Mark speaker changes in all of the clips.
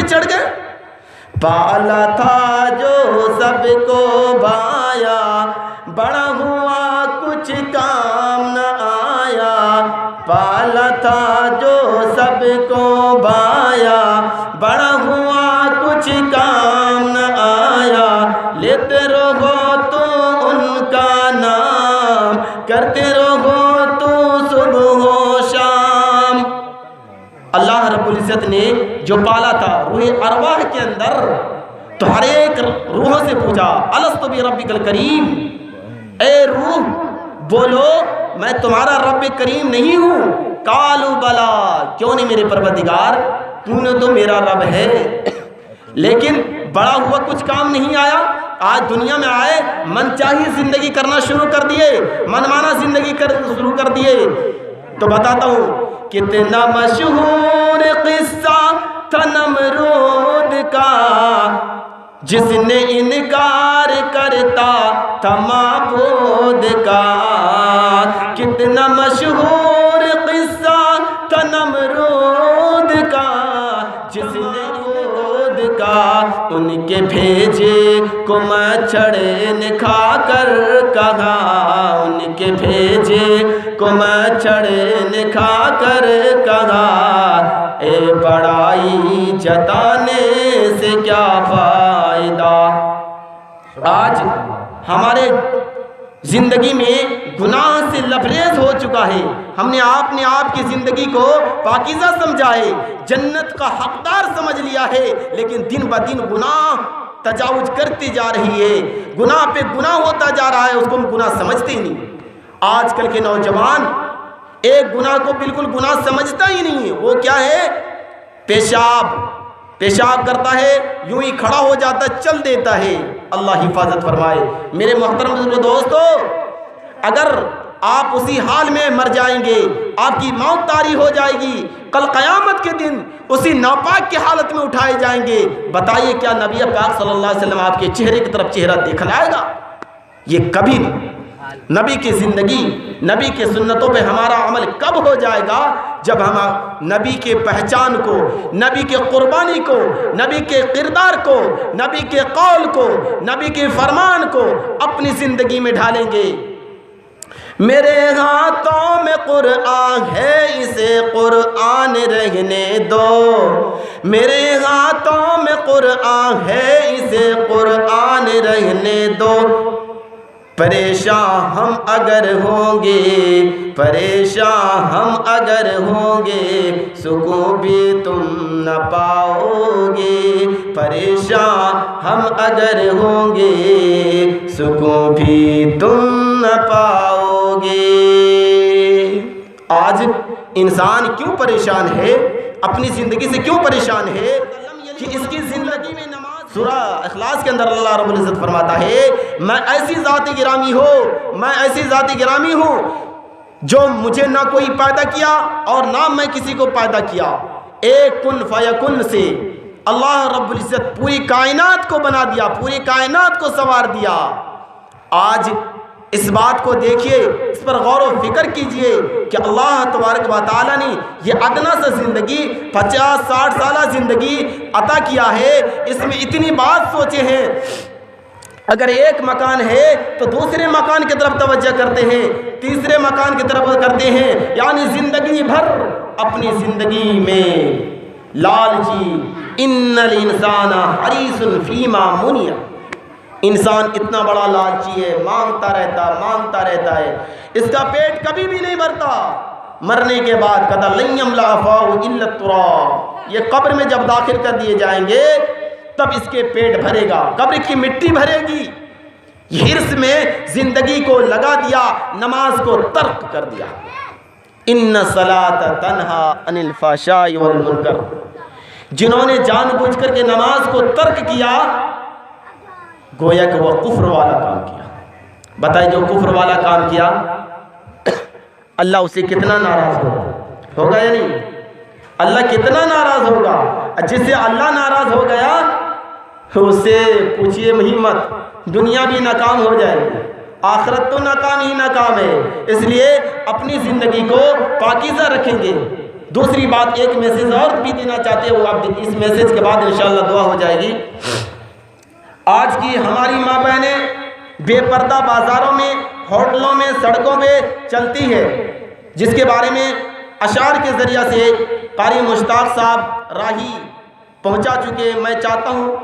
Speaker 1: چڑھ گئے. پالا تھا جو سب کو بھایا, بڑا ہوا کچھ کام نہ آیا. پالا تھا جو سب کو بھایا, بڑا ہوا کچھ کام نہ آیا. لیتے رہو تو ان کا نام, کرتے رہو تو صبح و شام. اللہ رب العزت نے جو پالا تھا روح ارواح کے اندر, تو ہر ایک روحوں سے پوچھا الست بربک الکریم, اے روح بولو میں تمہارا رب کریم نہیں ہوں؟ قالوا بلا, کیوں نہیں میرے پروردگار, تو نے تو میرا رب ہے, لیکن بڑا ہوا کچھ کام نہیں آیا. آج دنیا میں آئے من چاہی زندگی کرنا شروع کر دیے, من مانا زندگی شروع کر دیے. تو بتاتا ہوں کتنا مشہور قصہ تھا نمرود کا, جس نے انکار کرتا تھا معبود کا. کتنا مشہور قصہ تھا نمرود کا, جس نے انکار کا. ان کے بھیجے کو مچھڑ نے کھا کر کہا, ان کے بھیجے کو مچھڑ نے کھا کر کہا, اے بڑائی جتانے سے کیا فائدہ. آج ہمارے زندگی میں گناہ سے لبریز ہو چکا ہے. ہم نے آپ کی زندگی کو پاکیزہ سمجھا ہے, جنت کا حقدار سمجھ لیا ہے, لیکن دن بدن گناہ تجاوز کرتی جا رہی ہے, گناہ پہ گناہ ہوتا جا رہا ہے, اس کو ہم گناہ سمجھتے ہی نہیں. آج کل کے نوجوان ایک گناہ کو بالکل گناہ سمجھتا ہی نہیں ہے. وہ کیا ہے, پیشاب کرتا ہے یوں ہی کھڑا ہو جاتا, چل دیتا ہے. اللہ حفاظت فرمائے. میرے محترم دوستو, اگر آپ اسی حال میں مر جائیں گے, آپ کی موت طاری ہو جائے گی, کل قیامت کے دن اسی ناپاک کی حالت میں اٹھائے جائیں گے, بتائیے کیا نبی پاک صلی اللہ علیہ وسلم آپ کے چہرے کی طرف چہرہ دکھلائے گا؟ یہ کبھی نہیں. نبی کی زندگی, نبی کے سنتوں پہ ہمارا عمل کب ہو جائے گا؟ جب ہم نبی کے پہچان کو, نبی کے قربانی کو, نبی کے کردار کو, نبی کے قول کو, نبی کے فرمان کو اپنی زندگی میں ڈھالیں گے. میرے ہاتھوں میں قرآن ہے, اسے قرآن رہنے دو. میرے ہاتھوں میں قرآن ہے, اسے قرآن رہنے دو. پریشان ہم اگر ہوں گے, پریشان ہم اگر ہوں گے, سکون بھی تم نہ پاؤ گے. پریشان ہم اگر ہوں گے, سکون بھی تم نہ پاؤ گے. آج انسان کیوں پریشان ہے, اپنی زندگی سے کیوں پریشان ہے کہ اس کی زندگی میں نماز. سورہ اخلاص کے اندر اللہ رب العزت فرماتا ہے, میں ایسی ذات گرامی ہوں, میں ایسی ذات گرامی ہوں جو مجھے نہ کوئی پیدا کیا اور نہ میں کسی کو پیدا کیا. ایک کن فیکن سے اللہ رب العزت پوری کائنات کو بنا دیا, پوری کائنات کو سنوار دیا. آج اس بات کو دیکھیے, اس پر غور و فکر کیجئے کہ اللہ تبارک و تعالیٰ نے یہ ادنا سا زندگی 50-60 سالہ زندگی عطا کیا ہے, اس میں اتنی بات سوچے ہیں. اگر ایک مکان ہے تو دوسرے مکان کی طرف توجہ کرتے ہیں, تیسرے مکان کی طرف کرتے ہیں, یعنی زندگی بھر اپنی زندگی میں لالچی. ان الانسان حریص فیما منع, انسان اتنا بڑا لالچی ہے, مانگتا رہتا ہے, اس کا پیٹ کبھی بھی نہیں بھرتا. مرنے کے بعد کہتا لن یملأ فاہ الا التراب, یہ قبر میں جب داخل کر دیے جائیں گے تب اس کے پیٹ بھرے گا, قبر کی مٹی بھرے گی. حرص میں زندگی کو لگا دیا, نماز کو ترک کر دیا. ان الصلاۃ تنہی عن الفحشاء والمنکر, جنہوں نے جان بوجھ کر کے نماز کو ترک کیا گویا کہ وہ کفر والا کام کیا. بتائیں جو کفر والا کام کیا اللہ اسے کتنا ناراض ہوگا یا نہیں؟ اللہ کتنا ناراض ہوگا. جس سے اللہ ناراض ہو گیا اس سے پوچھئے ہمت, دنیا بھی ناکام ہو جائے گی, آخرت تو ناکام ہی ناکام ہے. اس لیے اپنی زندگی کو پاکیزہ رکھیں گے, دوسری بات ایک میسیج اور بھی دینا چاہتے ہیں، وہ اب اس میسیج کے بعد انشاءاللہ دعا ہو جائے گی۔ آج کی ہماری ماں بہنیں بے پردہ بازاروں میں، ہوٹلوں میں، سڑکوں پہ چلتی ہے، جس کے بارے میں اشعار کے ذریعہ سے قاری مشتاق صاحب راہی پہنچا چکے، میں چاہتا ہوں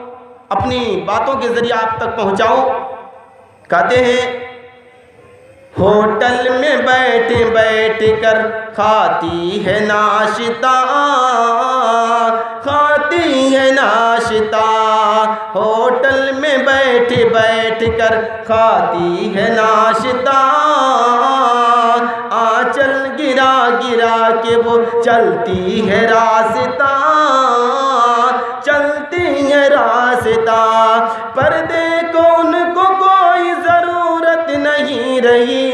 Speaker 1: اپنی باتوں کے ذریعے آپ تک پہنچاؤں۔ کہتے ہیں ہوٹل میں بیٹھ بیٹھ کر کھاتی ہے ناشتہ، کھاتی ہے ناشتہ، ہوٹل میں بیٹھ بیٹھ کر کھاتی ہے ناشتہ، آنچل گرا گرا کے وہ چلتی ہے راستہ، چلتی ہے راستہ، پردے کو ان کو کوئی ضرورت نہیں رہی،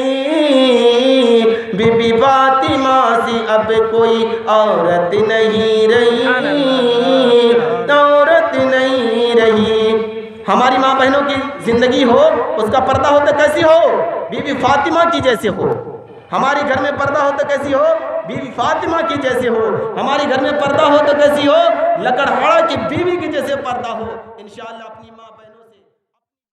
Speaker 1: بی بی فاطمہ سی اب کوئی عورت نہیں رہی، عورت نہیں رہی۔ ہماری ماں بہنوں کی زندگی ہو، اس کا پردہ ہو تو کیسی ہو؟ بی بی فاطمہ کی جیسے ہو۔ ہمارے گھر میں پردہ ہو تو کیسی ہو؟ بی بی فاطمہ کی جیسے ہو۔ ہمارے گھر میں پردہ ہو تو کیسی ہو؟ لکڑہاڑا کی بیوی کی جیسے پردہ ہو۔ انشاءاللہ اپنی ماں بہنوں